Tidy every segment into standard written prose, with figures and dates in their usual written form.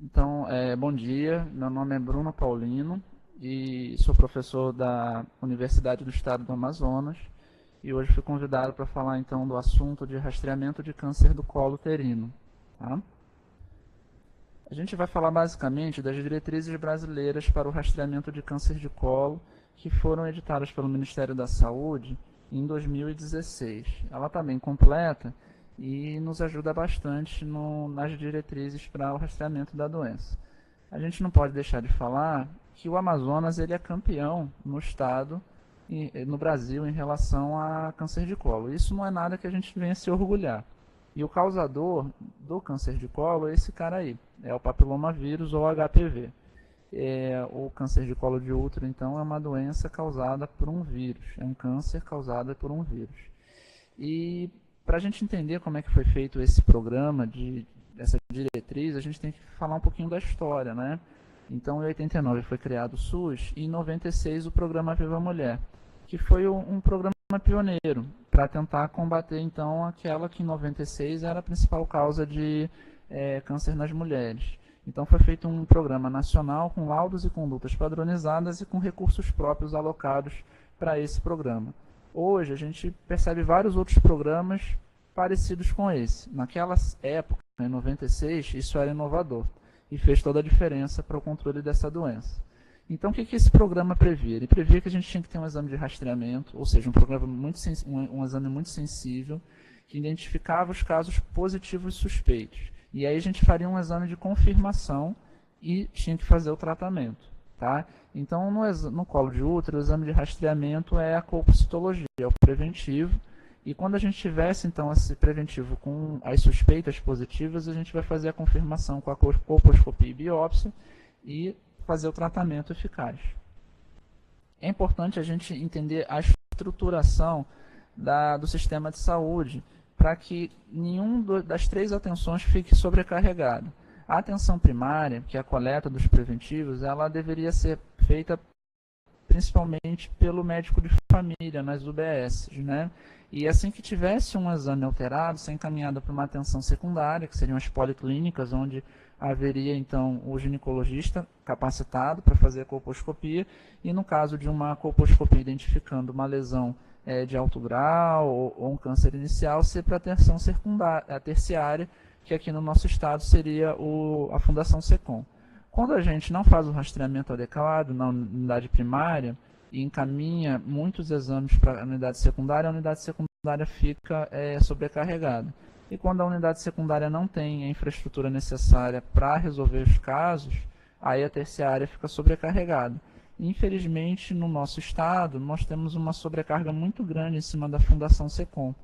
Então, bom dia, meu nome é Bruno Paulino e sou professor da Universidade do Estado do Amazonas e hoje fui convidado para falar então do assunto de rastreamento de câncer do colo uterino. Tá? A gente vai falar basicamente das diretrizes brasileiras para o rastreamento de câncer de colo que foram editadas pelo Ministério da Saúde em 2016. Ela está bem completa e nos ajuda bastante nas diretrizes para o rastreamento da doença. A gente não pode deixar de falar que o Amazonas ele é campeão no estado e no Brasil em relação a câncer de colo. Isso não é nada que a gente venha se orgulhar. E o causador do câncer de colo é esse cara aí, é o papilomavírus ou HPV. O câncer de colo de útero, então, é uma doença causada por um vírus, é um câncer causado por um vírus. E para a gente entender como é que foi feito esse programa, essa diretriz, a gente tem que falar um pouquinho da história, né? Então, em 89 foi criado o SUS e em 96 o programa Viva Mulher, que foi um programa pioneiro para tentar combater, então, aquela que em 96 era a principal causa de câncer nas mulheres. Então, foi feito um programa nacional com laudos e condutas padronizadas e com recursos próprios alocados para esse programa. Hoje a gente percebe vários outros programas parecidos com esse. Naquela época, em 96, isso era inovador e fez toda a diferença para o controle dessa doença. Então, o que esse programa previa? Ele previa que a gente tinha que ter um exame de rastreamento, ou seja, um exame muito sensível, que identificava os casos positivos e suspeitos. E aí a gente faria um exame de confirmação e tinha que fazer o tratamento. Tá? Então, no colo de útero, o exame de rastreamento é a colpocitologia, é o preventivo. E quando a gente tivesse, então, esse preventivo com as suspeitas positivas, a gente vai fazer a confirmação com a colposcopia e biópsia e fazer o tratamento eficaz. É importante a gente entender a estruturação do sistema de saúde para que das três atenções fique sobrecarregado. A atenção primária, que é a coleta dos preventivos, ela deveria ser feita principalmente pelo médico de família, nas UBS, né? E assim que tivesse um exame alterado, ser encaminhado para uma atenção secundária, que seriam as policlínicas, onde haveria então o ginecologista capacitado para fazer a colposcopia, e no caso de uma colposcopia identificando uma lesão de alto grau ou um câncer inicial, ser para a atenção terciária, que aqui no nosso estado seria a Fundação SECOM. Quando a gente não faz o rastreamento adequado na unidade primária e encaminha muitos exames para a unidade secundária fica sobrecarregada. E quando a unidade secundária não tem a infraestrutura necessária para resolver os casos, aí a terciária fica sobrecarregada. Infelizmente, no nosso estado, nós temos uma sobrecarga muito grande em cima da Fundação SECOM,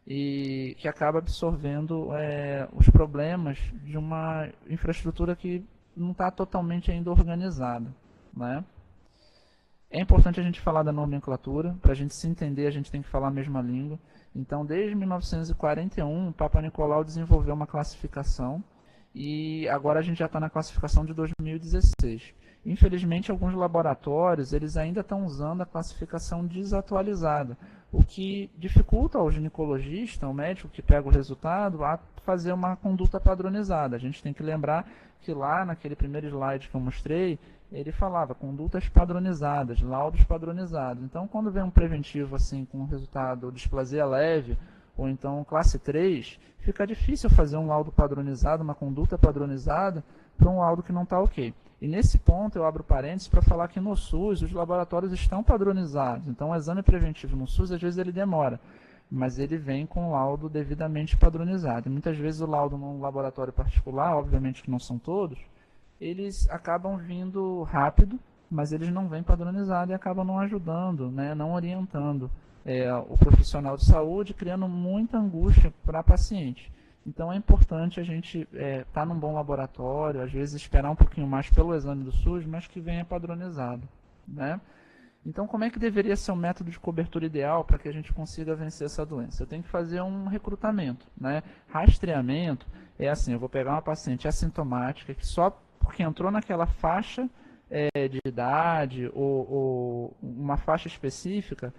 e que acaba absorvendo os problemas de uma infraestrutura que não está totalmente ainda organizada, né? É importante a gente falar da nomenclatura, para a gente se entender, a gente tem que falar a mesma língua. Então, desde 1941, o Papa Nicolau desenvolveu uma classificação e agora a gente já está na classificação de 2016. Infelizmente, alguns laboratórios eles ainda estão usando a classificação desatualizada, o que dificulta ao ginecologista, ao médico que pega o resultado, a fazer uma conduta padronizada. A gente tem que lembrar que lá naquele primeiro slide que eu mostrei, ele falava condutas padronizadas, laudos padronizados. Então, quando vem um preventivo assim com resultado displasia leve, ou então classe 3, fica difícil fazer um laudo padronizado, uma conduta padronizada, para um laudo que não está ok. E nesse ponto eu abro parênteses para falar que no SUS os laboratórios estão padronizados. Então, o exame preventivo no SUS, às vezes ele demora, mas ele vem com o laudo devidamente padronizado. E muitas vezes o laudo num laboratório particular, obviamente que não são todos, eles acabam vindo rápido, mas eles não vêm padronizados e acabam não ajudando, né, não orientando o profissional de saúde, criando muita angústia para a paciente. Então é importante a gente estar num bom laboratório, às vezes esperar um pouquinho mais pelo exame do SUS, mas que venha padronizado, né? Então, como é que deveria ser o método de cobertura ideal para que a gente consiga vencer essa doença? Eu tenho que fazer um recrutamento, né? Rastreamento é assim, eu vou pegar uma paciente assintomática que só porque entrou naquela faixa de idade ou uma faixa específica,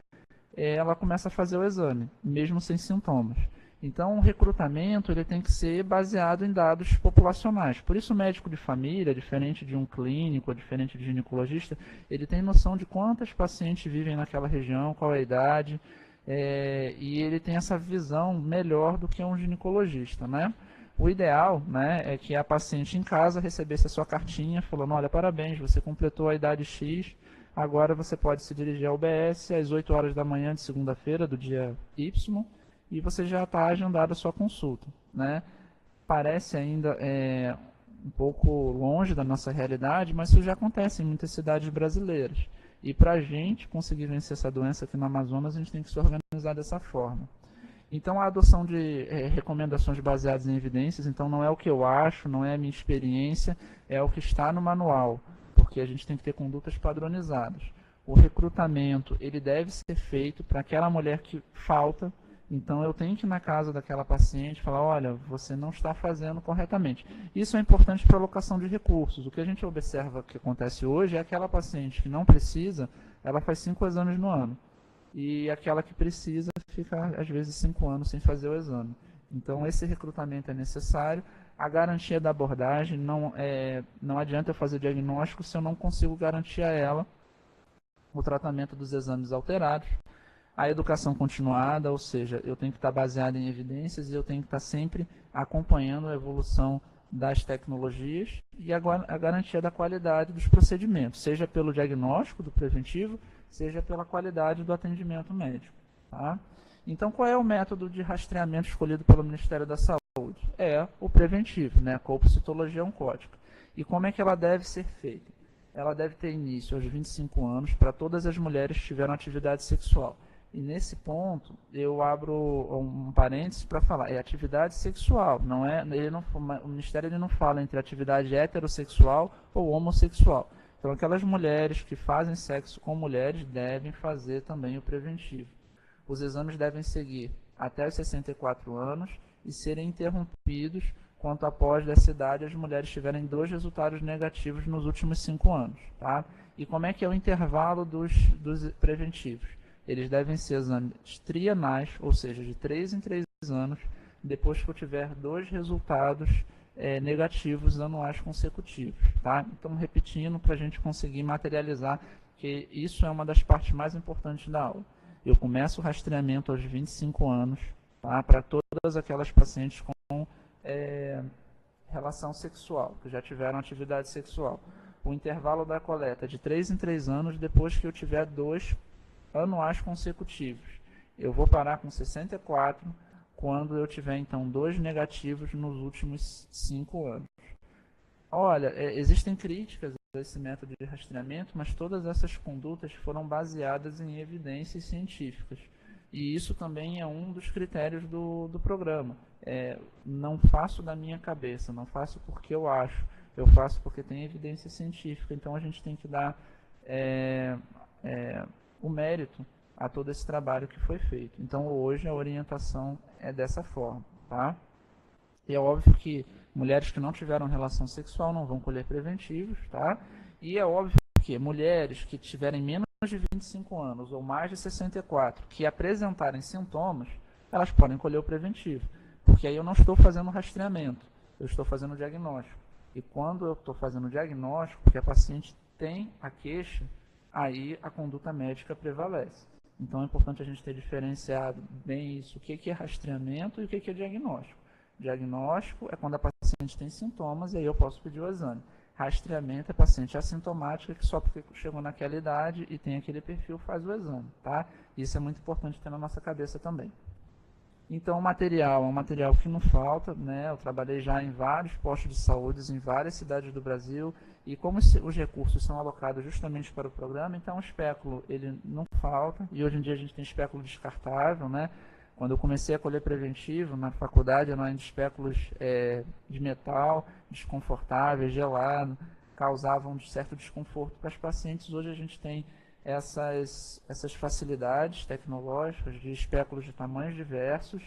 ela começa a fazer o exame, mesmo sem sintomas. Então, o recrutamento ele tem que ser baseado em dados populacionais. Por isso, o médico de família, diferente de um clínico, diferente de ginecologista, ele tem noção de quantas pacientes vivem naquela região, qual é a idade, e ele tem essa visão melhor do que um ginecologista, né? O ideal, né, é que a paciente em casa recebesse a sua cartinha falando, olha, parabéns, você completou a idade X, agora você pode se dirigir ao UBS às 8 horas da manhã de segunda-feira do dia Y, e você já está agendado a sua consulta, né? Parece ainda um pouco longe da nossa realidade, mas isso já acontece em muitas cidades brasileiras. E para a gente conseguir vencer essa doença aqui no Amazonas, a gente tem que se organizar dessa forma. Então, a adoção de recomendações baseadas em evidências, então não é o que eu acho, não é a minha experiência, é o que está no manual, porque a gente tem que ter condutas padronizadas. O recrutamento, ele deve ser feito para aquela mulher que falta. Então, eu tenho que ir na casa daquela paciente e falar, olha, você não está fazendo corretamente. Isso é importante para a alocação de recursos. O que a gente observa que acontece hoje é aquela paciente que não precisa, ela faz 5 exames no ano. E aquela que precisa fica, às vezes, 5 anos sem fazer o exame. Então, esse recrutamento é necessário. A garantia da abordagem, não adianta eu fazer diagnóstico se eu não consigo garantir a ela o tratamento dos exames alterados. A educação continuada, ou seja, eu tenho que estar baseado em evidências e eu tenho que estar sempre acompanhando a evolução das tecnologias e a garantia da qualidade dos procedimentos, seja pelo diagnóstico do preventivo, seja pela qualidade do atendimento médico. Tá? Então, qual é o método de rastreamento escolhido pelo Ministério da Saúde? É o preventivo, né? A colpocitologia oncótica. E como é que ela deve ser feita? Ela deve ter início aos 25 anos para todas as mulheres que tiveram atividade sexual. E nesse ponto, eu abro um parênteses para falar, é atividade sexual, o Ministério ele não fala entre atividade heterossexual ou homossexual. Então, aquelas mulheres que fazem sexo com mulheres devem fazer também o preventivo. Os exames devem seguir até os 64 anos e serem interrompidos quanto após dessa idade as mulheres tiverem 2 resultados negativos nos últimos 5 anos. Tá? E como é que é o intervalo dos preventivos? Eles devem ser exames trienais, ou seja, de 3 em 3 anos, depois que eu tiver 2 resultados negativos anuais consecutivos. Tá? Então, repetindo, para a gente conseguir materializar que isso é uma das partes mais importantes da aula. Eu começo o rastreamento aos 25 anos, tá? Para todas aquelas pacientes com relação sexual, que já tiveram atividade sexual. O intervalo da coleta é de 3 em 3 anos, depois que eu tiver 2 anuais consecutivos. Eu vou parar com 64 quando eu tiver, então, 2 negativos nos últimos 5 anos. Olha, existem críticas a esse método de rastreamento, mas todas essas condutas foram baseadas em evidências científicas. E isso também é um dos critérios do programa. Não faço da minha cabeça, não faço porque eu acho, eu faço porque tem evidência científica. Então, a gente tem que dar o mérito a todo esse trabalho que foi feito. Então, hoje a orientação é dessa forma, tá? E é óbvio que mulheres que não tiveram relação sexual não vão colher preventivos, tá? E é óbvio que mulheres que tiverem menos de 25 anos ou mais de 64, que apresentarem sintomas, elas podem colher o preventivo. Porque aí eu não estou fazendo rastreamento, eu estou fazendo o diagnóstico. E quando eu estou fazendo o diagnóstico, porque a paciente tem a queixa, aí a conduta médica prevalece. Então é importante a gente ter diferenciado bem isso, o que é rastreamento e o que é diagnóstico. Diagnóstico é quando a paciente tem sintomas e aí eu posso pedir o exame. Rastreamento é paciente assintomática que só porque chegou naquela idade e tem aquele perfil faz o exame, tá? Isso é muito importante ter na nossa cabeça também. Então, o material é um material que não falta, né? Eu trabalhei já em vários postos de saúde, em várias cidades do Brasil, e como os recursos são alocados justamente para o programa, então o espéculo ele não falta, e hoje em dia a gente tem espéculo descartável, né? Quando eu comecei a colher preventivo na faculdade, eram ainda espéculos de metal, desconfortáveis, gelado, causavam um certo desconforto para as pacientes. Hoje a gente tem essas facilidades tecnológicas de espéculos de tamanhos diversos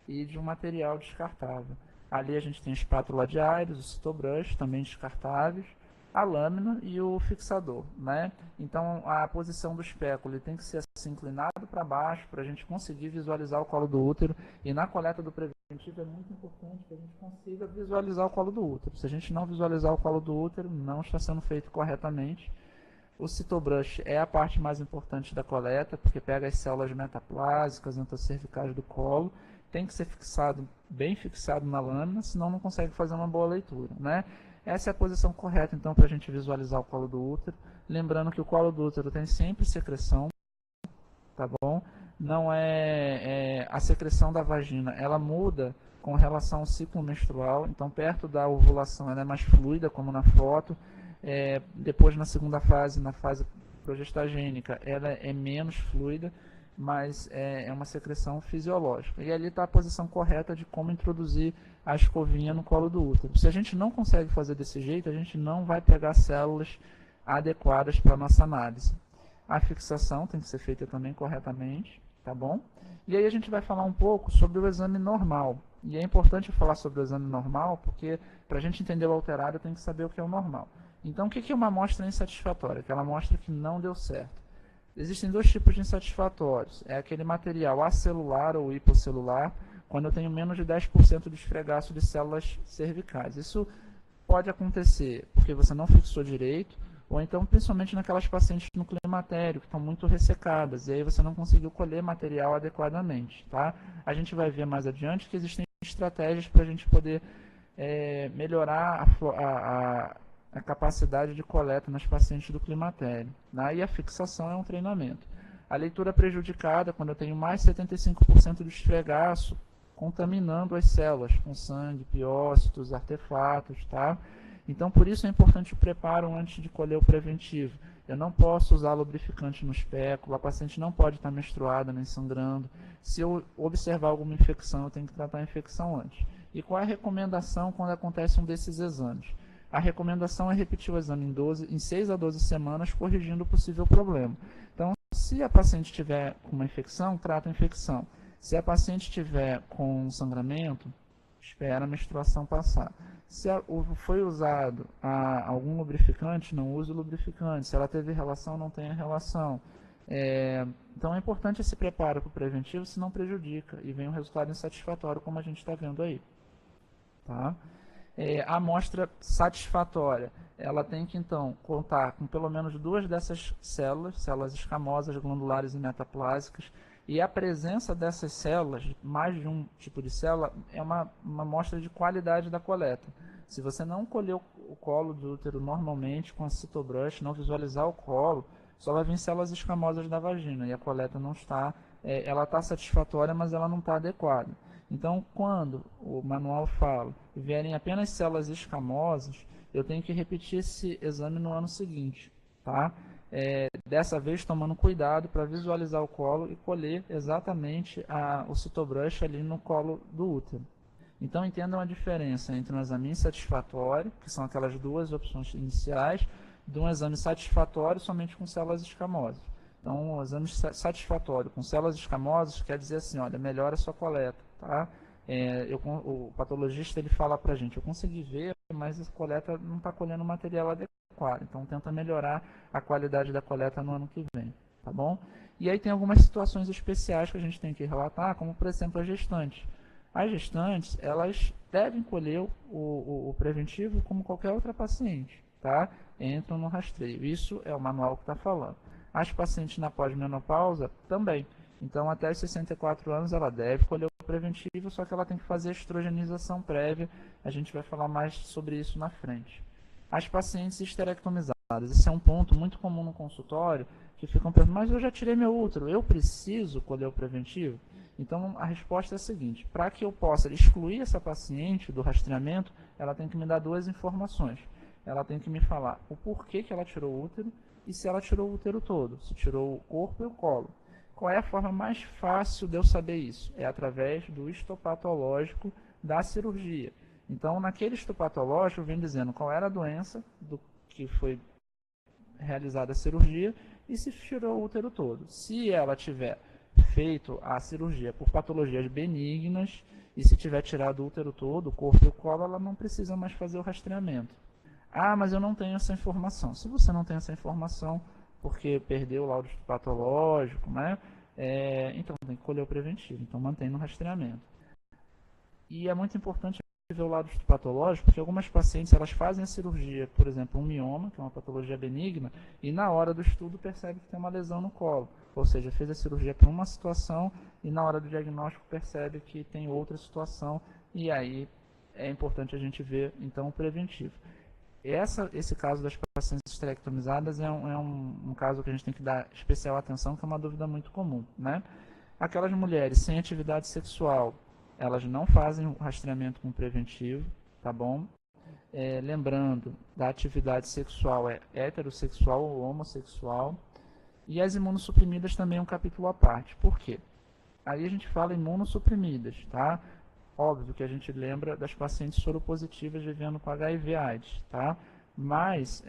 e de um material descartável. Ali a gente tem espátula de Aeres, o Citobrush, também descartáveis, a lâmina e o fixador, né? Então a posição do espéculo ele tem que ser assim, inclinado para baixo para a gente conseguir visualizar o colo do útero, e na coleta do preventivo é muito importante que a gente consiga visualizar o colo do útero. Se a gente não visualizar o colo do útero, não está sendo feito corretamente. O Cytobrush é a parte mais importante da coleta, porque pega as células metaplásicas, entocervicais do colo, tem que ser fixado, bem fixado na lâmina, senão não consegue fazer uma boa leitura, né? Essa é a posição correta, então, para a gente visualizar o colo do útero. Lembrando que o colo do útero tem sempre secreção, tá bom? Não a secreção da vagina, ela muda com relação ao ciclo menstrual, então perto da ovulação ela é mais fluida, como na foto. Depois na segunda fase, na fase progestagênica, ela é menos fluida, mas é uma secreção fisiológica. E ali está a posição correta de como introduzir a escovinha no colo do útero. Se a gente não consegue fazer desse jeito, a gente não vai pegar células adequadas para a nossa análise. A fixação tem que ser feita também corretamente, tá bom? E aí a gente vai falar um pouco sobre o exame normal. E é importante falar sobre o exame normal, porque para a gente entender o alterado, tem que saber o que é o normal. Então, o que é uma amostra insatisfatória? Aquela amostra que não deu certo. Existem dois tipos de insatisfatórios. É aquele material acelular ou hiposselular, quando eu tenho menos de 10% de esfregaço de células cervicais. Isso pode acontecer porque você não fixou direito, ou então principalmente naquelas pacientes no climatério, que estão muito ressecadas, e aí você não conseguiu colher material adequadamente. Tá? A gente vai ver mais adiante que existem estratégias para a gente poder melhorar a capacidade de coleta nas pacientes do climatério. Né? E a fixação é um treinamento. A leitura prejudicada, quando eu tenho mais de 75% de esfregaço, contaminando as células com sangue, piócitos, artefatos, tá? Então, por isso é importante o preparo antes de colher o preventivo. Eu não posso usar lubrificante no espéculo, a paciente não pode estar menstruada nem sangrando. Se eu observar alguma infecção, eu tenho que tratar a infecção antes. E qual é a recomendação quando acontece um desses exames? A recomendação é repetir o exame em 6 a 12 semanas, corrigindo o possível problema. Então, se a paciente tiver com uma infecção, trata a infecção. Se a paciente tiver com sangramento, espera a menstruação passar. Se foi usado algum lubrificante, não use o lubrificante. Se ela teve relação, não tenha relação. Então é importante esse preparo para o preventivo, senão prejudica e vem um resultado insatisfatório, como a gente está vendo aí. Tá? A amostra satisfatória, ela tem que então contar com pelo menos 2 dessas células escamosas, glandulares e metaplásicas, e a presença dessas células, mais de um tipo de célula, é uma amostra de qualidade da coleta. Se você não colher o colo do útero normalmente com a Cytobrush, não visualizar o colo, só vai vir células escamosas da vagina, e a coleta não está, ela está satisfatória, mas ela não está adequada. Então, quando o manual fala que vierem apenas células escamosas, eu tenho que repetir esse exame no ano seguinte, tá? Dessa vez tomando cuidado para visualizar o colo e colher exatamente o Cytobrush ali no colo do útero. Então, entendam a diferença entre um exame insatisfatório, que são aquelas 2 opções iniciais, de um exame satisfatório somente com células escamosas. Então, o exame satisfatório com células escamosas quer dizer assim, olha, melhora a sua coleta, tá? O patologista ele fala para a gente, eu consegui ver, mas a coleta não está colhendo material adequado, então tenta melhorar a qualidade da coleta no ano que vem, tá bom? E aí tem algumas situações especiais que a gente tem que relatar, como por exemplo as gestantes. As gestantes, elas devem colher o preventivo como qualquer outra paciente, tá? Entram no rastreio, isso é o manual que está falando. As pacientes na pós-menopausa também. Então, até os 64 anos, ela deve colher o preventivo, só que ela tem que fazer a estrogenização prévia. A gente vai falar mais sobre isso na frente. As pacientes esterectomizadas. Esse é um ponto muito comum no consultório, que ficam perguntando, mas eu já tirei meu útero, eu preciso colher o preventivo? Então, a resposta é a seguinte, para que eu possa excluir essa paciente do rastreamento, ela tem que me dar 2 informações. Ela tem que me falar o porquê que ela tirou o útero e se ela tirou o útero todo, se tirou o corpo e o colo. Qual é a forma mais fácil de eu saber isso? É através do histopatológico da cirurgia. Então, naquele histopatológico, vem dizendo qual era a doença do que foi realizada a cirurgia e se tirou o útero todo. Se ela tiver feito a cirurgia por patologias benignas e se tiver tirado o útero todo, o corpo e o colo, ela não precisa mais fazer o rastreamento. Ah, mas eu não tenho essa informação. Se você não tem essa informação, porque perdeu o laudo patológico, né? Então tem que colher o preventivo. Então mantém no rastreamento. E é muito importante ver o lado patológico, porque algumas pacientes elas fazem a cirurgia, por exemplo, um mioma, que é uma patologia benigna, e na hora do estudo percebe que tem uma lesão no colo. Ou seja, fez a cirurgia para uma situação e na hora do diagnóstico percebe que tem outra situação, e aí é importante a gente ver então o preventivo. Esse caso das pacientes esterectomizadas é um caso que a gente tem que dar especial atenção, que é uma dúvida muito comum, né? Aquelas mulheres sem atividade sexual, elas não fazem o rastreamento com preventivo, tá bom? Lembrando, da atividade sexual é heterossexual ou homossexual. E as imunossuprimidas também é um capítulo à parte. Por quê? Aí a gente fala imunossuprimidas, tá? Óbvio que a gente lembra das pacientes soropositivas vivendo com HIV/AIDS, tá? Mas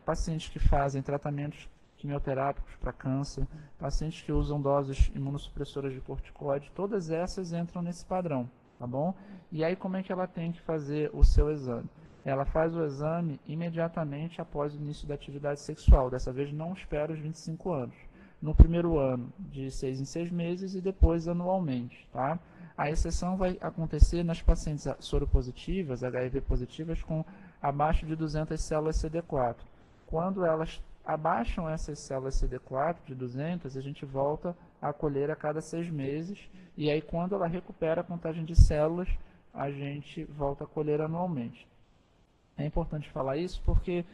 pacientes que fazem tratamentos quimioterápicos para câncer, pacientes que usam doses imunossupressoras de corticoide, todas essas entram nesse padrão, tá bom? E aí como é que ela tem que fazer o seu exame? Ela faz o exame imediatamente após o início da atividade sexual, dessa vez não espera os 25 anos. No primeiro ano, de 6 em 6 meses e depois anualmente, tá? A exceção vai acontecer nas pacientes soropositivas, HIV positivas, com abaixo de 200 células CD4. Quando elas abaixam essas células CD4 de 200, a gente volta a colher a cada 6 meses, e aí quando ela recupera a contagem de células, a gente volta a colher anualmente. É importante falar isso porque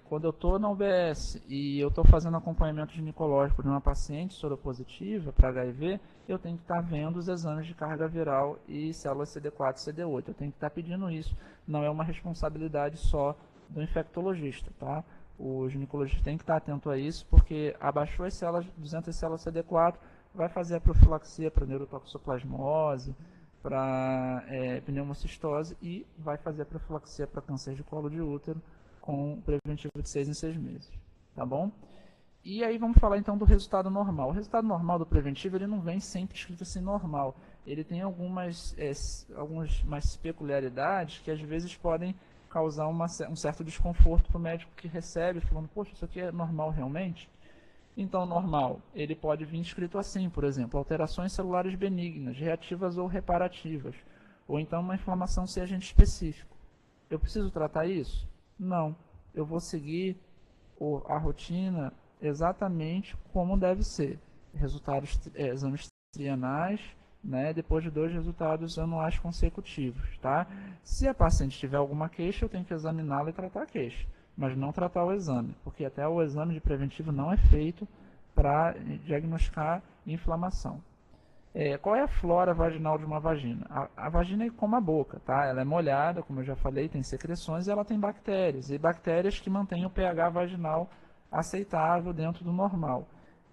quando eu estou na UBS e eu estou fazendo acompanhamento ginecológico de uma paciente soropositiva para HIV, eu tenho que estar vendo os exames de carga viral e células CD4 e CD8. Eu tenho que estar pedindo isso. Não é uma responsabilidade só do infectologista, tá? O ginecologista tem que estar atento a isso, porque abaixou as células, 200 células CD4, vai fazer a profilaxia para neurotoxoplasmose, para pneumocistose e vai fazer a profilaxia para câncer de colo de útero com preventivo de 6 em 6 meses, tá bom? E aí vamos falar então do resultado normal. O resultado normal do preventivo, ele não vem sempre escrito assim normal. Ele tem algumas peculiaridades que às vezes podem causar um certo desconforto para o médico que recebe, falando, poxa, isso aqui é normal realmente? Então, normal, ele pode vir escrito assim, por exemplo, alterações celulares benignas, reativas ou reparativas, ou então uma inflamação sem agente específico. Eu preciso tratar isso? Não. Eu vou seguir a rotina exatamente como deve ser. Resultados, exames trienais, né, depois de 2 resultados anuais consecutivos, tá? Se a paciente tiver alguma queixa, eu tenho que examiná-la e tratar a queixa, mas não tratar o exame, porque até o exame de preventivo não é feito para diagnosticar inflamação. Qual é a flora vaginal de uma vagina? A vagina é como a boca, tá? Ela é molhada, como eu já falei, tem secreções e ela tem bactérias, e bactérias que mantêm o pH vaginal aceitável dentro do normal.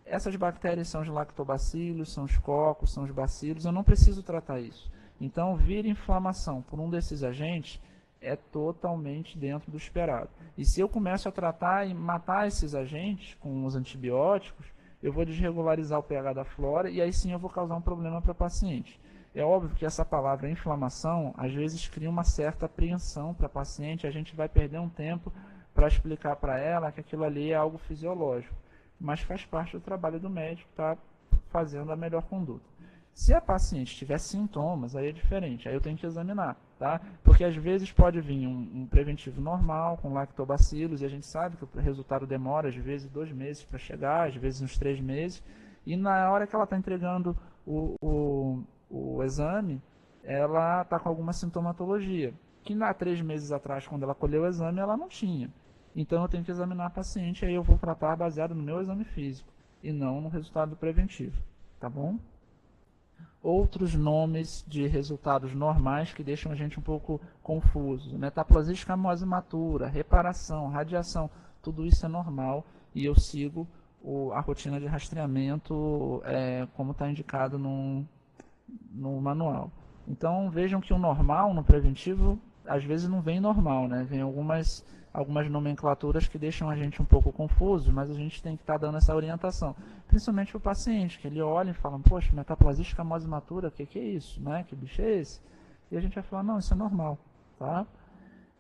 Essas bactérias são os lactobacilos, são os cocos, são os bacilos, eu não preciso tratar isso. Então, vir inflamação por um desses agentes é totalmente dentro do esperado. E se eu começo a tratar e matar esses agentes com os antibióticos, eu vou desregularizar o pH da flora e aí sim eu vou causar um problema para o paciente. É óbvio que essa palavra inflamação, às vezes cria uma certa apreensão para a paciente, a gente vai perder um tempo para explicar para ela que aquilo ali é algo fisiológico, mas faz parte do trabalho do médico estar fazendo a melhor conduta. Se a paciente tiver sintomas, aí é diferente, aí eu tenho que examinar, tá? Porque às vezes pode vir um preventivo normal, com lactobacilos, e a gente sabe que o resultado demora, às vezes, 2 meses para chegar, às vezes uns 3 meses, e na hora que ela está entregando o exame, ela está com alguma sintomatologia, que há 3 meses atrás, quando ela colheu o exame, ela não tinha. Então eu tenho que examinar a paciente, aí eu vou tratar baseado no meu exame físico, e não no resultado preventivo, tá bom? Outros nomes de resultados normais que deixam a gente um pouco confuso. Metaplasia escamose imatura, reparação, radiação, tudo isso é normal e eu sigo a rotina de rastreamento como está indicado no manual. Então vejam que o normal no preventivo às vezes não vem normal, né? Vem algumas nomenclaturas que deixam a gente um pouco confuso, mas a gente tem que estar dando essa orientação, principalmente para o paciente, que ele olha e fala, poxa, metaplasia escamose imatura, o que é isso, né? Que bicho é esse? E a gente vai falar, não, isso é normal, tá?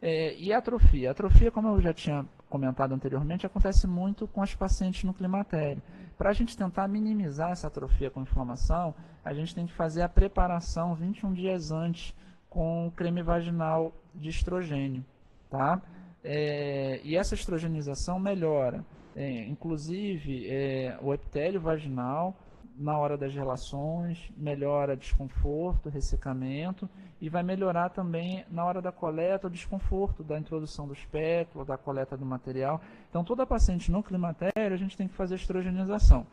E a atrofia? A atrofia, como eu já tinha comentado anteriormente, acontece muito com as pacientes no climatério. Para a gente tentar minimizar essa atrofia com inflamação, a gente tem que fazer a preparação 21 dias antes com creme vaginal de estrogênio, tá? E essa estrogenização melhora, inclusive, o epitélio vaginal na hora das relações, melhora desconforto, ressecamento e vai melhorar também na hora da coleta o desconforto da introdução do espéculo, da coleta do material. Então, toda paciente no climatério, a gente tem que fazer estrogenização.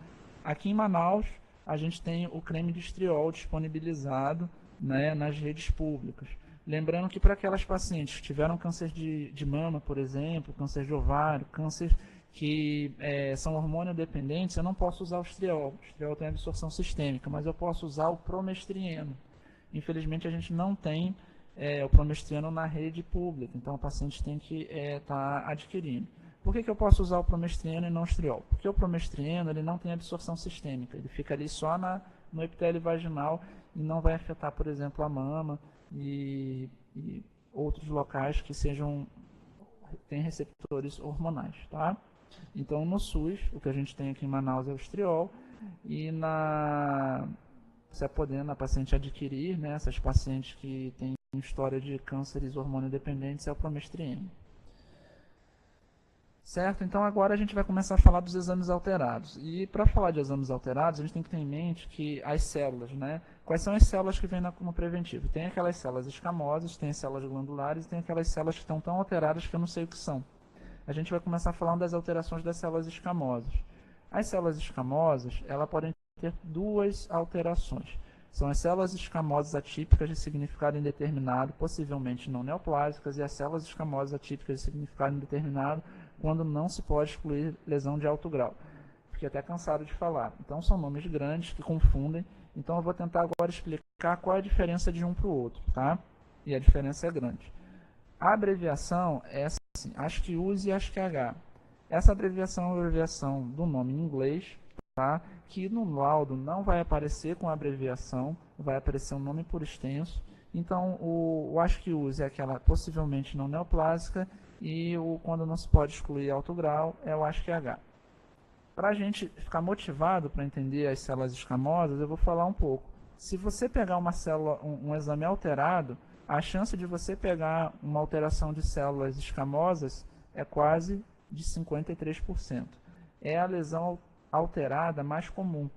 Aqui em Manaus, a gente tem o creme de estriol disponibilizado, né, nas redes públicas. Lembrando que para aquelas pacientes que tiveram câncer de mama, por exemplo, câncer de ovário, câncer que são hormônio dependentes, eu não posso usar o estriol. O estriol tem absorção sistêmica, mas eu posso usar o promestrieno. Infelizmente, a gente não tem o promestrieno na rede pública, então o paciente tem que estar adquirindo. Por que eu posso usar o promestrieno e não o estriol? Porque o promestrieno ele não tem absorção sistêmica, ele fica ali só no epitélio vaginal e não vai afetar, por exemplo, a mama e outros locais que têm receptores hormonais, tá? Então, no SUS, o que a gente tem aqui em Manaus é o estriol e se podendo a paciente adquirir, né, essas pacientes que têm história de cânceres hormonodependentes, é o promestrieno. Certo? Então, agora a gente vai começar a falar dos exames alterados. E para falar de exames alterados, a gente tem que ter em mente que as células, né? Quais são as células que vêm no preventivo? Tem aquelas células escamosas, tem as células glandulares e tem aquelas células que estão tão alteradas que eu não sei o que são. A gente vai começar falando das alterações das células escamosas. As células escamosas, elas podem ter duas alterações. São as células escamosas atípicas de significado indeterminado, possivelmente não neoplásicas, e as células escamosas atípicas de significado indeterminado, quando não se pode excluir lesão de alto grau. Fiquei até cansado de falar. Então, são nomes grandes que confundem. Então, eu vou tentar agora explicar qual é a diferença de um para o outro, tá? E a diferença é grande. A abreviação é assim, ASCII-US e ASCII-H. Essa abreviação é a abreviação do nome em inglês, tá? Que no laudo não vai aparecer com a abreviação, vai aparecer um nome por extenso. Então, o ASCII-US é aquela possivelmente não neoplásica e quando não se pode excluir alto grau é o ASCII-H. Para a gente ficar motivado para entender as células escamosas, eu vou falar um pouco. Se você pegar uma célula, um exame alterado, a chance de você pegar uma alteração de células escamosas é quase de 53%. É a lesão alterada mais comum.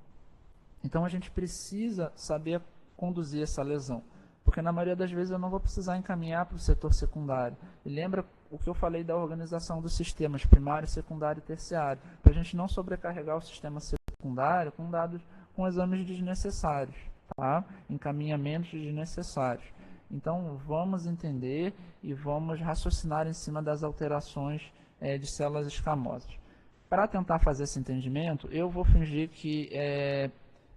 Então a gente precisa saber conduzir essa lesão, porque na maioria das vezes eu não vou precisar encaminhar para o setor secundário. E lembra o que eu falei da organização dos sistemas primário, secundário e terciário, para a gente não sobrecarregar o sistema secundário com exames desnecessários, tá? Encaminhamentos desnecessários. Então, vamos entender e vamos raciocinar em cima das alterações de células escamosas. Para tentar fazer esse entendimento, eu vou fingir que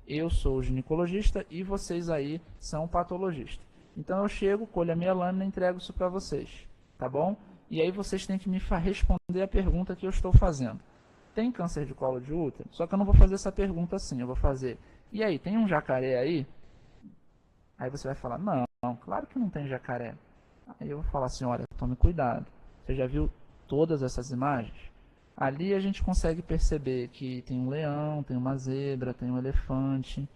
eu sou o ginecologista e vocês aí são patologistas. Então, eu chego, colho a minha lâmina e entrego isso para vocês, tá bom? E aí vocês têm que me responder a pergunta que eu estou fazendo. Tem câncer de colo de útero? Só que eu não vou fazer essa pergunta assim, eu vou fazer, e aí, tem um jacaré aí? Aí você vai falar, não, claro que não tem jacaré. Aí eu vou falar assim, olha, tome cuidado. Você já viu todas essas imagens? Ali a gente consegue perceber que tem um leão, tem uma zebra, tem um elefante,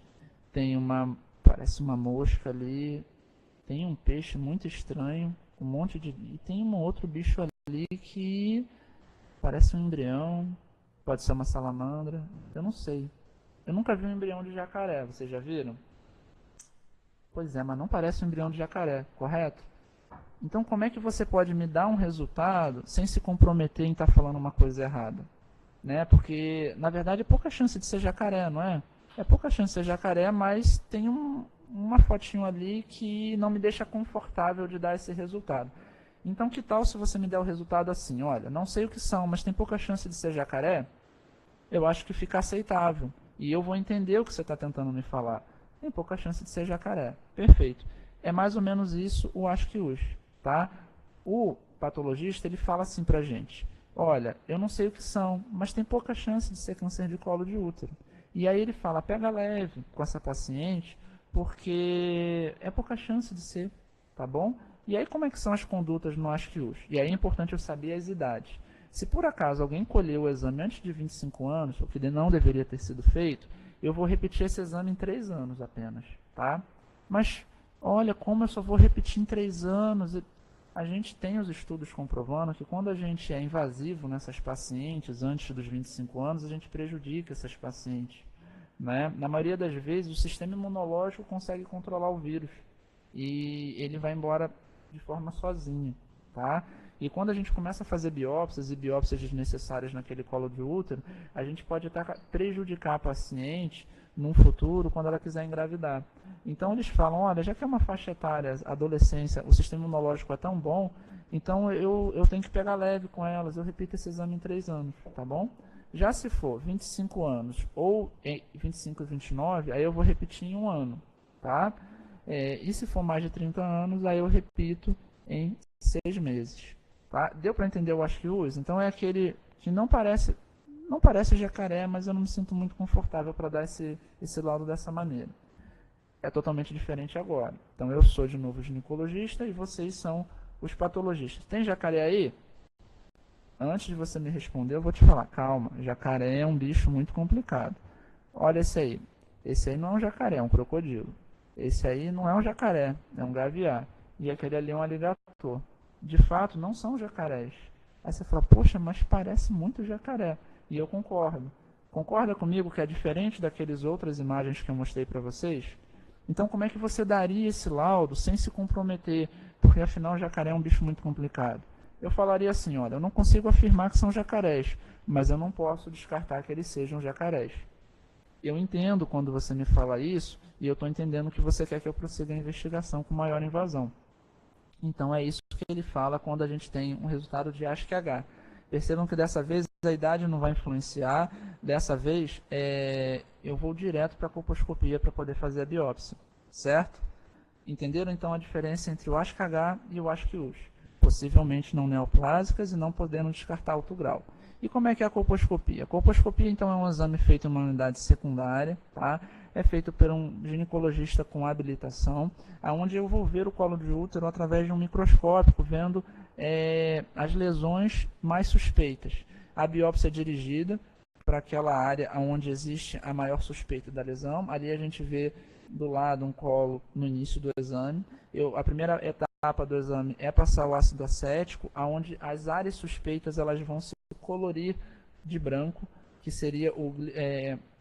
parece uma mosca ali, tem um peixe muito estranho, e tem um outro bicho ali que parece um embrião, pode ser uma salamandra, eu não sei. Eu nunca vi um embrião de jacaré, vocês já viram? Pois é, mas não parece um embrião de jacaré, correto? Então, como é que você pode me dar um resultado sem se comprometer em estar falando uma coisa errada? Né? Porque, na verdade, é pouca chance de ser jacaré, não é? É pouca chance de ser jacaré, mas tem uma fotinho ali que não me deixa confortável de dar esse resultado. Então, que tal se você me der o resultado assim? Olha, não sei o que são, mas tem pouca chance de ser jacaré? Eu acho que fica aceitável. E eu vou entender o que você está tentando me falar. Tem pouca chance de ser jacaré. Perfeito. É mais ou menos isso o ASCII-US, tá? O patologista, ele fala assim pra gente, olha, eu não sei o que são, mas tem pouca chance de ser câncer de colo de útero. E aí ele fala, pega leve com essa paciente, porque é pouca chance de ser, tá bom? E aí como é que são as condutas no ASCII-US? E aí é importante eu saber as idades. Se por acaso alguém colheu o exame antes de 25 anos, o que não deveria ter sido feito, eu vou repetir esse exame em 3 anos apenas, tá? Mas, olha, como eu só vou repetir em 3 anos? A gente tem os estudos comprovando que quando a gente é invasivo nessas pacientes antes dos 25 anos, a gente prejudica essas pacientes, né? Na maioria das vezes, o sistema imunológico consegue controlar o vírus e ele vai embora de forma sozinha, tá? E quando a gente começa a fazer biópsias e biópsias desnecessárias naquele colo de útero, a gente pode até prejudicar a paciente num futuro quando ela quiser engravidar. Então eles falam, olha, já que é uma faixa etária, adolescência, o sistema imunológico é tão bom, então eu tenho que pegar leve com elas, eu repito esse exame em 3 anos, tá bom? Já se for 25 anos ou 25 e 29, aí eu vou repetir em 1 ano, tá? E se for mais de 30 anos, aí eu repito em 6 meses. Tá? Deu para entender o ASCII-US? Então é aquele que não parece jacaré, mas eu não me sinto muito confortável para dar esse laudo dessa maneira. É totalmente diferente agora. Então eu sou de novo ginecologista e vocês são os patologistas. Tem jacaré aí? Antes de você me responder, eu vou te falar, calma, jacaré é um bicho muito complicado. Olha esse aí. Esse aí não é um jacaré, é um crocodilo. Esse aí não é um jacaré, é um gaviar. E aquele ali é um alligator. De fato, não são jacarés. Aí você fala, poxa, mas parece muito jacaré. E eu concordo. Concorda comigo que é diferente daquelas outras imagens que eu mostrei para vocês? Então, como é que você daria esse laudo sem se comprometer? Porque, afinal, o jacaré é um bicho muito complicado. Eu falaria assim, olha, eu não consigo afirmar que são jacarés, mas eu não posso descartar que eles sejam jacarés. Eu entendo quando você me fala isso, e eu estou entendendo que você quer que eu prossiga a investigação com maior invasão. Então é isso que ele fala quando a gente tem um resultado de ASC-H. Percebam que dessa vez a idade não vai influenciar, dessa vez eu vou direto para a colposcopia para poder fazer a biópsia, certo? Entenderam então a diferença entre o ASC-H e o ASC-US? Possivelmente não neoplásicas e não podendo descartar alto grau. E como é que é a colposcopia? A colposcopia, então, é um exame feito em uma unidade secundária, tá? É feito por um ginecologista com habilitação, onde eu vou ver o colo de útero através de um microscópio, vendo as lesões mais suspeitas. A biópsia é dirigida para aquela área onde existe a maior suspeita da lesão. Ali a gente vê do lado um colo no início do exame. A primeira etapa do exame é passar o ácido acético, onde as áreas suspeitas elas vão se colorir de branco, que seria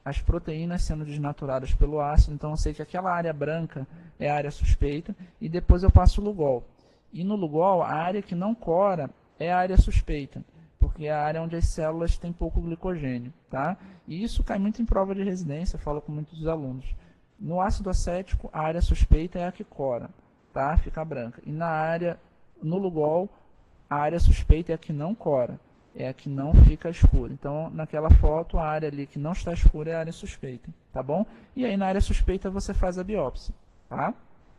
as proteínas sendo desnaturadas pelo ácido. Então eu sei que aquela área branca é a área suspeita, e depois eu passo o Lugol. E no Lugol, a área que não cora é a área suspeita, porque é a área onde as células têm pouco glicogênio, tá? E isso cai muito em prova de residência, eu falo com muitos alunos. No ácido acético, a área suspeita é a que cora, tá? Fica branca. E no Lugol, a área suspeita é a que não cora, é a que não fica escura. Então, naquela foto, a área ali que não está escura é a área suspeita, tá bom? E aí, na área suspeita, você faz a biópsia, tá?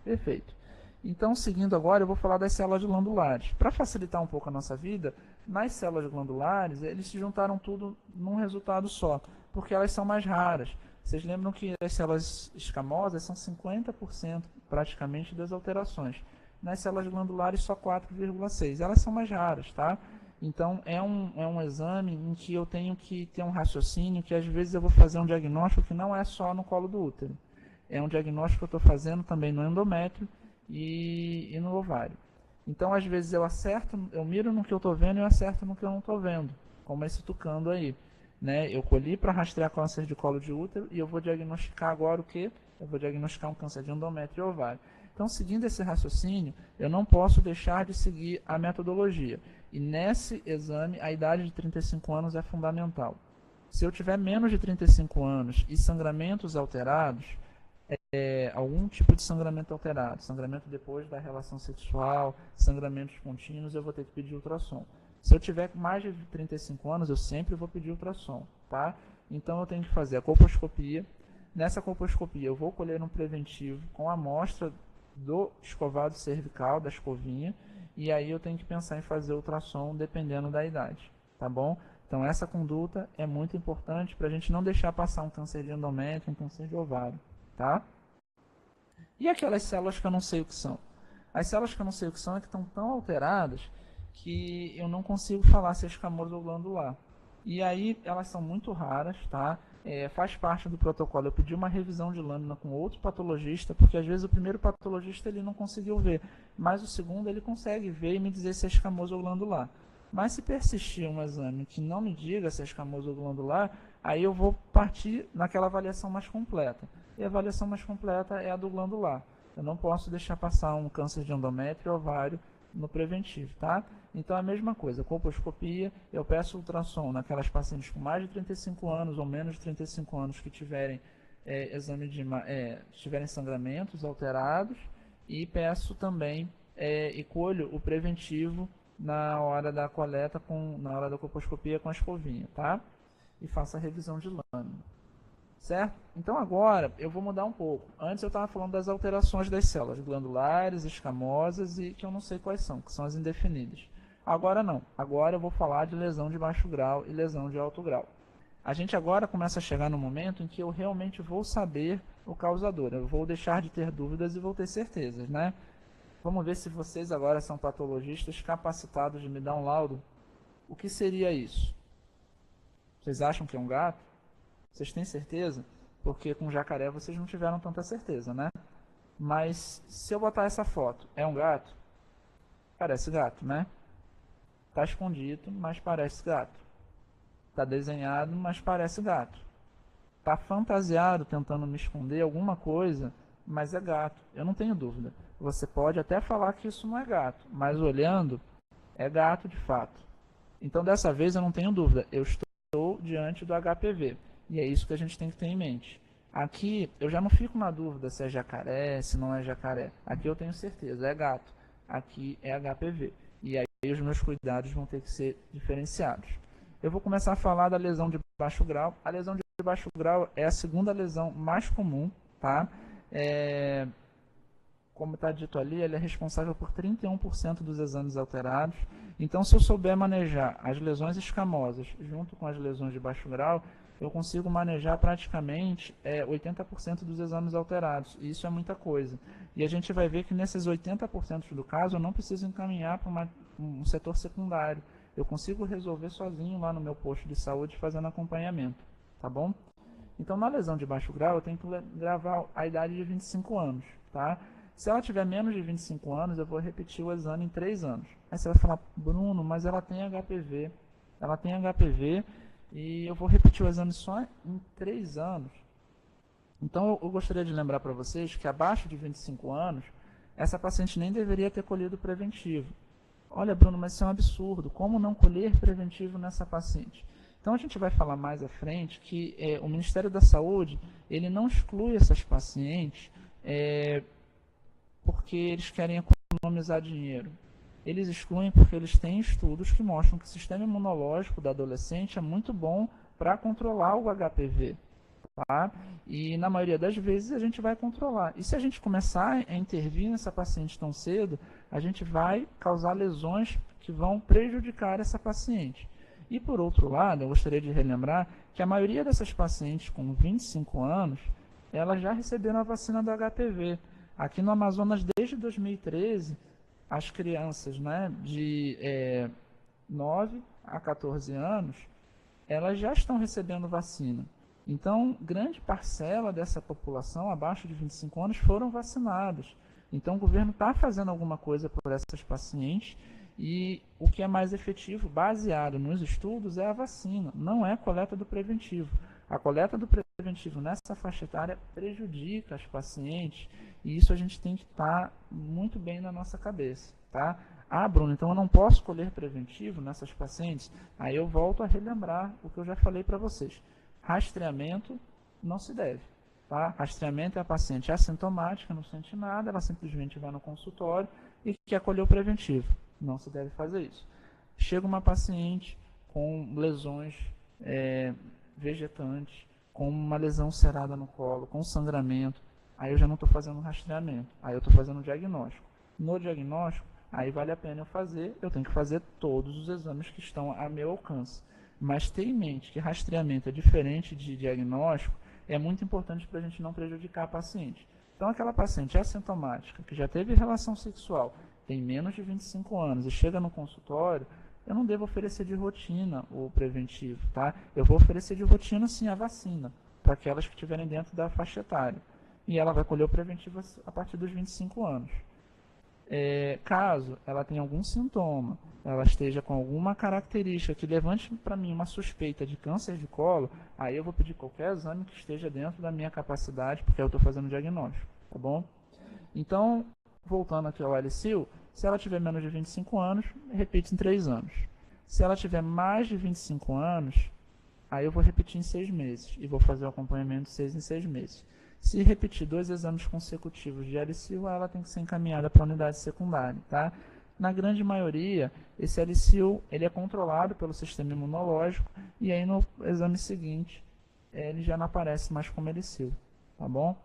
Perfeito. Então, seguindo agora, eu vou falar das células glandulares. Para facilitar um pouco a nossa vida, nas células glandulares, eles se juntaram tudo num resultado só, porque elas são mais raras. Vocês lembram que as células escamosas são 50% praticamente das alterações. Nas células glandulares, só 4,6%. Elas são mais raras, tá? Então, é um exame em que eu tenho que ter um raciocínio, que às vezes eu vou fazer um diagnóstico que não é só no colo do útero. É um diagnóstico que eu estou fazendo também no endométrio e no ovário. Então, às vezes eu acerto, eu miro no que eu estou vendo e eu acerto no que eu não estou vendo, como esse tucano aí. Né? Eu colhi para rastrear câncer de colo de útero e eu vou diagnosticar agora o quê? Eu vou diagnosticar um câncer de endométrio e ovário. Então, seguindo esse raciocínio, eu não posso deixar de seguir a metodologia. E nesse exame, a idade de 35 anos é fundamental. Se eu tiver menos de 35 anos e sangramentos alterados, algum tipo de sangramento alterado, sangramento depois da relação sexual, sangramentos contínuos, eu vou ter que pedir ultrassom. Se eu tiver mais de 35 anos, eu sempre vou pedir ultrassom, tá? Então eu tenho que fazer a colposcopia. Nessa colposcopia eu vou colher um preventivo com a amostra do escovado cervical, da escovinha, e aí eu tenho que pensar em fazer ultrassom dependendo da idade, tá bom? Então essa conduta é muito importante para a gente não deixar passar um câncer de endométrio, um câncer de ovário, tá? E aquelas células que eu não sei o que são? As células que eu não sei o que são é que estão tão alteradas que eu não consigo falar se é escamoso ou glandular. E aí elas são muito raras, tá? Faz parte do protocolo eu pedir uma revisão de lâmina com outro patologista, porque às vezes o primeiro patologista ele não conseguiu ver, mas o segundo ele consegue ver e me dizer se é escamoso ou glandular. Mas se persistir um exame que não me diga se é escamoso ou glandular, aí eu vou partir naquela avaliação mais completa. E a avaliação mais completa é a do glandular. Eu não posso deixar passar um câncer de endométrio ou ovário no preventivo, tá? Então a mesma coisa, colposcopia, eu peço ultrassom naquelas pacientes com mais de 35 anos ou menos de 35 anos que tiverem tiverem sangramentos alterados, e peço também e colho o preventivo na hora da coleta, na hora da colposcopia com a escovinha, tá? E faço a revisão de lâmina. Certo? Então agora eu vou mudar um pouco. Antes eu estava falando das alterações das células glandulares, escamosas e que eu não sei quais são, que são as indefinidas. Agora não. Agora eu vou falar de lesão de baixo grau e lesão de alto grau. A gente agora começa a chegar no momento em que eu realmente vou saber o causador. Eu vou deixar de ter dúvidas e vou ter certezas, né? Vamos ver se vocês agora são patologistas capacitados de me dar um laudo. O que seria isso? Vocês acham que é um gato? Vocês têm certeza? Porque com jacaré vocês não tiveram tanta certeza, né? Mas se eu botar essa foto, é um gato? Parece gato, né? Tá escondido, mas parece gato. Tá desenhado, mas parece gato. Tá fantasiado, tentando me esconder alguma coisa, mas é gato. Eu não tenho dúvida. Você pode até falar que isso não é gato, mas olhando, é gato de fato. Então dessa vez eu não tenho dúvida. Eu estou diante do HPV. E é isso que a gente tem que ter em mente. Aqui eu já não fico na dúvida se é jacaré, se não é jacaré. Aqui eu tenho certeza, é gato. Aqui é HPV. E aí os meus cuidados vão ter que ser diferenciados. Eu vou começar a falar da lesão de baixo grau. A lesão de baixo grau é a segunda lesão mais comum, tá? Como está dito ali, ele é responsável por 31% dos exames alterados. Então, se eu souber manejar as lesões escamosas junto com as lesões de baixo grau, eu consigo manejar praticamente 80% dos exames alterados. E isso é muita coisa. E a gente vai ver que nesses 80% do caso, eu não preciso encaminhar para um setor secundário. Eu consigo resolver sozinho lá no meu posto de saúde fazendo acompanhamento. Tá bom? Então, na lesão de baixo grau, eu tenho que gravar a idade de 25 anos. Tá? Se ela tiver menos de 25 anos, eu vou repetir o exame em 3 anos. Aí você vai falar, Bruno, mas ela tem HPV. Ela tem HPV e eu vou repetir o exame só em 3 anos. Então, eu gostaria de lembrar para vocês que abaixo de 25 anos, essa paciente nem deveria ter colhido preventivo. Olha, Bruno, mas isso é um absurdo. Como não colher preventivo nessa paciente? Então, a gente vai falar mais à frente que o Ministério da Saúde ele não exclui essas pacientes porque eles querem economizar dinheiro. Eles excluem porque eles têm estudos que mostram que o sistema imunológico da adolescente é muito bom para controlar o HPV. Tá? E na maioria das vezes a gente vai controlar. E se a gente começar a intervir nessa paciente tão cedo, a gente vai causar lesões que vão prejudicar essa paciente. E por outro lado, eu gostaria de relembrar que a maioria dessas pacientes com 25 anos, elas já receberam a vacina do HPV. Aqui no Amazonas, desde 2013, as crianças, né, de 9 a 14 anos, elas já estão recebendo vacina. Então, grande parcela dessa população, abaixo de 25 anos, foram vacinadas. Então, o governo está fazendo alguma coisa por essas pacientes e o que é mais efetivo, baseado nos estudos, é a vacina, não é a coleta do preventivo. A coleta do preventivo nessa faixa etária prejudica as pacientes e isso a gente tem que estar muito bem na nossa cabeça, tá? Ah, Bruno, então eu não posso colher preventivo nessas pacientes? Aí eu volto a relembrar o que eu já falei para vocês. Rastreamento não se deve, tá? Rastreamento é a paciente assintomática, não sente nada, ela simplesmente vai no consultório e quer colher o preventivo. Não se deve fazer isso. Chega uma paciente com lesões vegetantes, com uma lesão cerada no colo, com sangramento, aí eu já não estou fazendo rastreamento, aí eu estou fazendo diagnóstico. No diagnóstico, aí vale a pena eu tenho que fazer todos os exames que estão a meu alcance. Mas ter em mente que rastreamento é diferente de diagnóstico é muito importante para a gente não prejudicar a paciente. Então, aquela paciente assintomática, que já teve relação sexual, tem menos de 25 anos e chega no consultório, eu não devo oferecer de rotina o preventivo, tá? Eu vou oferecer de rotina, sim, a vacina, para aquelas que estiverem dentro da faixa etária. E ela vai colher o preventivo a partir dos 25 anos. Caso ela tenha algum sintoma, ela esteja com alguma característica que levante para mim uma suspeita de câncer de colo, aí eu vou pedir qualquer exame que esteja dentro da minha capacidade, porque eu estou fazendo o diagnóstico, tá bom? Então, voltando aqui ao LCIL, se ela tiver menos de 25 anos, repite em 3 anos. Se ela tiver mais de 25 anos, aí eu vou repetir em 6 meses e vou fazer o acompanhamento de 6 em 6 meses. Se repetir 2 exames consecutivos de LCIL, ela tem que ser encaminhada para a unidade secundária, tá? Na grande maioria, esse LCIL ele é controlado pelo sistema imunológico e aí no exame seguinte ele já não aparece mais como LCIL, tá bom?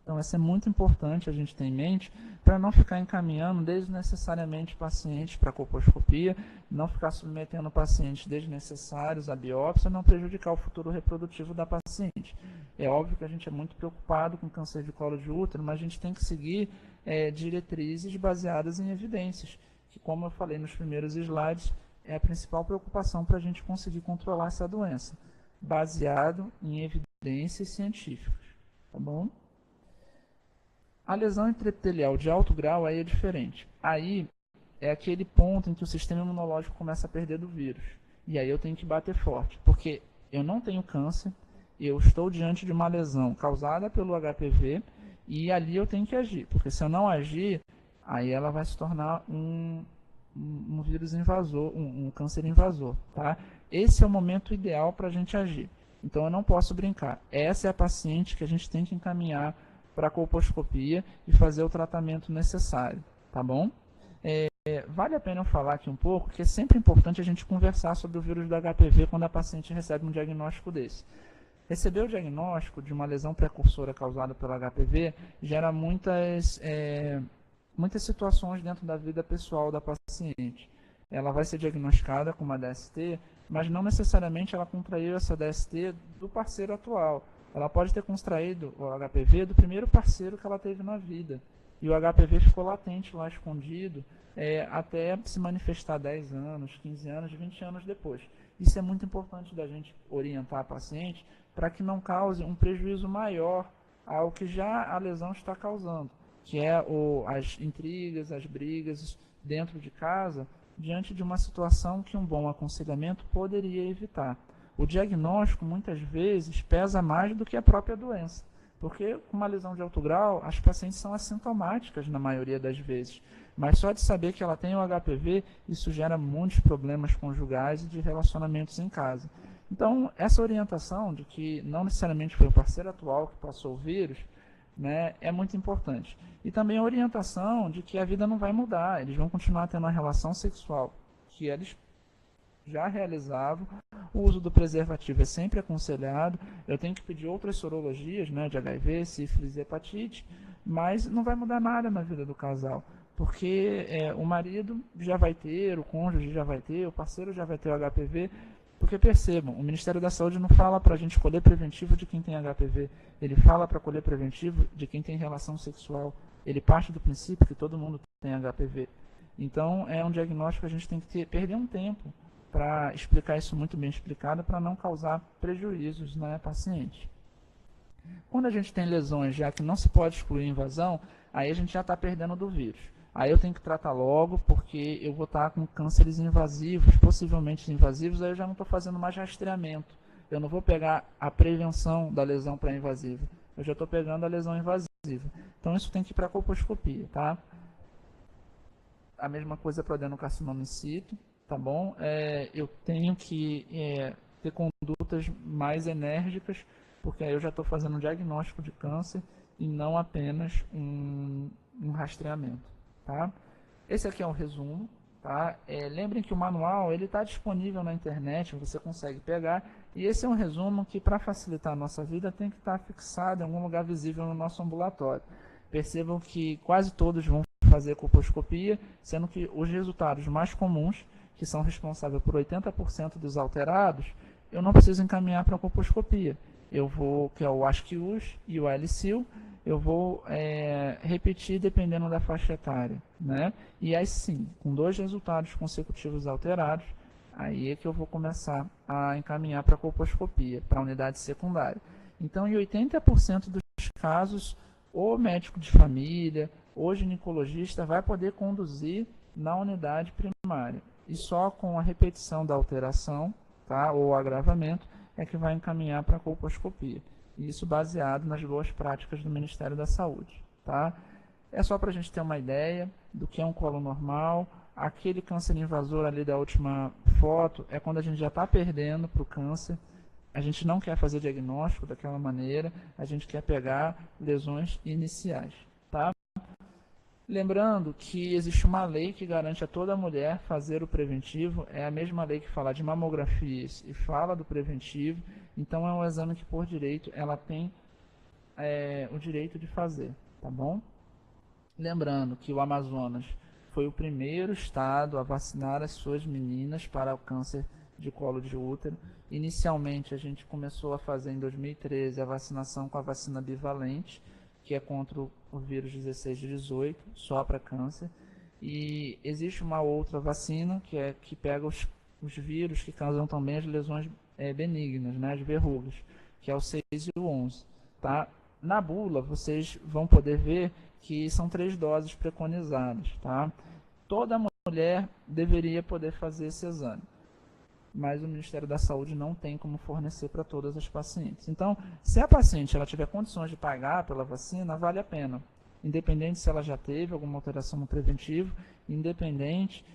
Então, isso é muito importante a gente ter em mente para não ficar encaminhando desnecessariamente pacientes para colposcopia, não ficar submetendo pacientes desnecessários à biópsia, não prejudicar o futuro reprodutivo da paciente. É óbvio que a gente é muito preocupado com câncer de colo de útero, mas a gente tem que seguir diretrizes baseadas em evidências, que, como eu falei nos primeiros slides, é a principal preocupação para a gente conseguir controlar essa doença, baseado em evidências científicas, tá bom? A lesão intraepitelial de alto grau aí é diferente. Aí é aquele ponto em que o sistema imunológico começa a perder do vírus. E aí eu tenho que bater forte, porque eu não tenho câncer, eu estou diante de uma lesão causada pelo HPV e ali eu tenho que agir, porque se eu não agir, aí ela vai se tornar um vírus invasor, um câncer invasor, tá? Esse é o momento ideal para a gente agir. Então eu não posso brincar. Essa é a paciente que a gente tem que encaminhar para a colposcopia e fazer o tratamento necessário, tá bom? Vale a pena eu falar aqui um pouco, que é sempre importante a gente conversar sobre o vírus do HPV quando a paciente recebe um diagnóstico desse. Receber o diagnóstico de uma lesão precursora causada pelo HPV gera muitas situações dentro da vida pessoal da paciente. Ela vai ser diagnosticada com uma DST, mas não necessariamente ela contraiu essa DST do parceiro atual. Ela pode ter contraído o HPV do primeiro parceiro que ela teve na vida. E o HPV ficou latente lá, escondido, até se manifestar 10 anos, 15 anos, 20 anos depois. Isso é muito importante da gente orientar a paciente para que não cause um prejuízo maior ao que já a lesão está causando, que é as intrigas, as brigas dentro de casa, diante de uma situação que um bom aconselhamento poderia evitar. O diagnóstico, muitas vezes, pesa mais do que a própria doença, porque com uma lesão de alto grau, as pacientes são assintomáticas na maioria das vezes, mas só de saber que ela tem o HPV, isso gera muitos problemas conjugais e de relacionamentos em casa. Então, essa orientação de que não necessariamente foi o parceiro atual que passou o vírus, né, é muito importante. E também a orientação de que a vida não vai mudar, eles vão continuar tendo uma relação sexual que eles já realizavam, o uso do preservativo é sempre aconselhado, eu tenho que pedir outras sorologias, né, de HIV, sífilis e hepatite, mas não vai mudar nada na vida do casal, porque o marido já vai ter, o cônjuge já vai ter, o parceiro já vai ter o HPV, porque percebam, o Ministério da Saúde não fala para a gente colher preventivo de quem tem HPV, ele fala para colher preventivo de quem tem relação sexual, ele parte do princípio que todo mundo tem HPV. Então é um diagnóstico que a gente tem que perder um tempo para explicar isso muito bem explicado, para não causar prejuízos na paciente. Quando a gente tem lesões já que não se pode excluir invasão, aí a gente já está perdendo do vírus. Aí eu tenho que tratar logo, porque eu vou estar com cânceres invasivos, possivelmente invasivos, aí eu já não estou fazendo mais rastreamento. Eu não vou pegar a prevenção da lesão pré-invasiva, eu já estou pegando a lesão invasiva. Então isso tem que ir para a colposcopia, tá? A mesma coisa para o adenocarcinoma in situ. Tá bom? Eu tenho que ter condutas mais enérgicas, porque aí eu já estou fazendo um diagnóstico de câncer e não apenas um rastreamento. Tá? Esse aqui é um resumo. Tá? Lembrem que o manual está disponível na internet, você consegue pegar. E esse é um resumo que, para facilitar a nossa vida, tem que estar fixado em algum lugar visível no nosso ambulatório. Percebam que quase todos vão fazer colposcopia, sendo que os resultados mais comuns, que são responsáveis por 80% dos alterados, eu não preciso encaminhar para a colposcopia. Eu vou, que é o ASCII-US e o LCIL, eu vou repetir dependendo da faixa etária, né? E aí sim, com 2 resultados consecutivos alterados, aí é que eu vou começar a encaminhar para a colposcopia, para a unidade secundária. Então, em 80% dos casos, o médico de família, o ginecologista vai poder conduzir na unidade primária. E só com a repetição da alteração, tá, ou agravamento, é que vai encaminhar para a colposcopia. Isso baseado nas boas práticas do Ministério da Saúde. Tá? É só para a gente ter uma ideia do que é um colo normal. Aquele câncer invasor ali da última foto é quando a gente já está perdendo para o câncer. A gente não quer fazer diagnóstico daquela maneira, a gente quer pegar lesões iniciais. Tá? Lembrando que existe uma lei que garante a toda mulher fazer o preventivo, é a mesma lei que fala de mamografias e fala do preventivo, então é um exame que por direito ela tem o direito de fazer, tá bom? Lembrando que o Amazonas foi o primeiro estado a vacinar as suas meninas para o câncer de colo de útero. Inicialmente a gente começou a fazer em 2013 a vacinação com a vacina bivalente, que é contra o vírus 16 e 18, só para câncer. E existe uma outra vacina que pega os vírus que causam também as lesões benignas, né, as verrugas, que é o 6 e o 11. Tá? Na bula, vocês vão poder ver que são 3 doses preconizadas. Tá? Toda mulher deveria poder fazer esse exame, mas o Ministério da Saúde não tem como fornecer para todas as pacientes. Então, se a paciente ela tiver condições de pagar pela vacina, vale a pena. Independente se ela já teve alguma alteração no preventivo, independente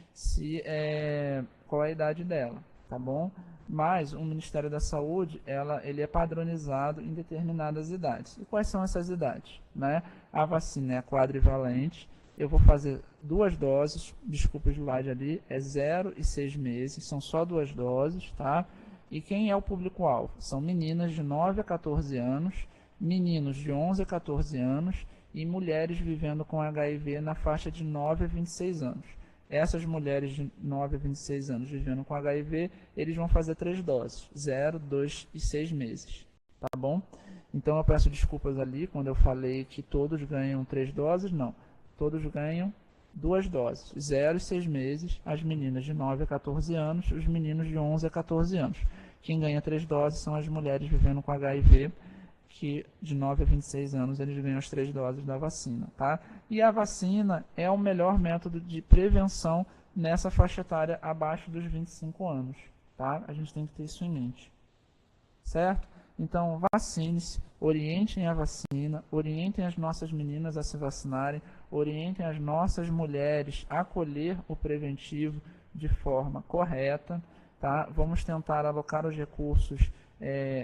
qual é a idade dela, tá bom? Mas o Ministério da Saúde, ele é padronizado em determinadas idades. E quais são essas idades? Né? A vacina é quadrivalente. Eu vou fazer 2 doses, desculpa o slide ali, é 0 e 6 meses, são só 2 doses, tá? E quem é o público-alvo? São meninas de 9 a 14 anos, meninos de 11 a 14 anos e mulheres vivendo com HIV na faixa de 9 a 26 anos. Essas mulheres de 9 a 26 anos vivendo com HIV, eles vão fazer 3 doses, 0, 2 e 6 meses, tá bom? Então eu peço desculpas ali quando eu falei que todos ganham 3 doses, não. Todos ganham 2 doses, 0 e 6 meses, as meninas de 9 a 14 anos, os meninos de 11 a 14 anos. Quem ganha 3 doses são as mulheres vivendo com HIV, que de 9 a 26 anos eles ganham as 3 doses da vacina. Tá? E a vacina é o melhor método de prevenção nessa faixa etária abaixo dos 25 anos. Tá? A gente tem que ter isso em mente. Certo? Então, vacine-se, orientem a vacina, orientem as nossas meninas a se vacinarem, orientem as nossas mulheres a colher o preventivo de forma correta. Tá? Vamos tentar alocar os recursos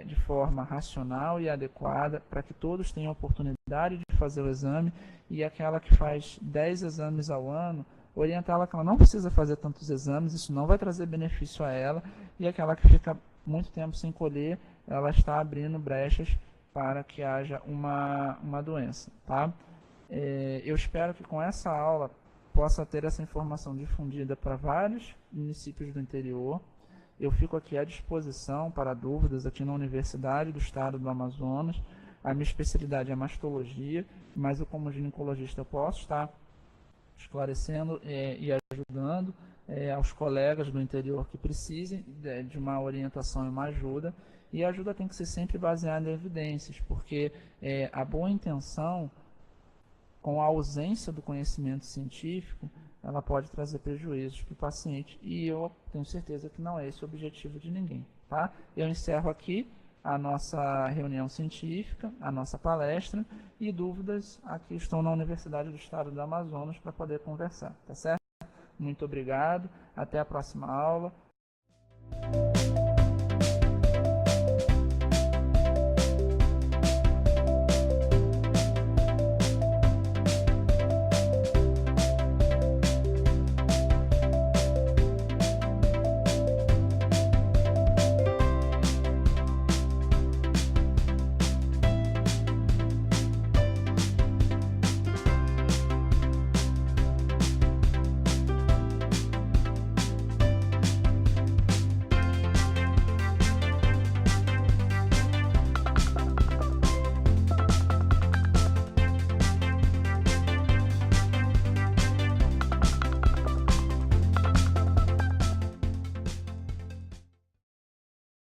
de forma racional e adequada para que todos tenham a oportunidade de fazer o exame, e aquela que faz 10 exames ao ano, orientá-la que ela não precisa fazer tantos exames, isso não vai trazer benefício a ela, e aquela que fica muito tempo sem colher, ela está abrindo brechas para que haja uma doença. Tá? Eu espero que com essa aula possa ter essa informação difundida para vários municípios do interior. Eu fico aqui à disposição para dúvidas aqui na Universidade do Estado do Amazonas. A minha especialidade é mastologia, mas eu como ginecologista posso estar esclarecendo e ajudando aos colegas do interior que precisem de uma orientação e uma ajuda. E a ajuda tem que ser sempre baseada em evidências, porque a boa intenção, com a ausência do conhecimento científico, ela pode trazer prejuízos para o paciente. E eu tenho certeza que não é esse o objetivo de ninguém. Tá? Eu encerro aqui a nossa reunião científica, a nossa palestra, e dúvidas, aqui estou na Universidade do Estado do Amazonas para poder conversar. Tá certo? Muito obrigado, até a próxima aula.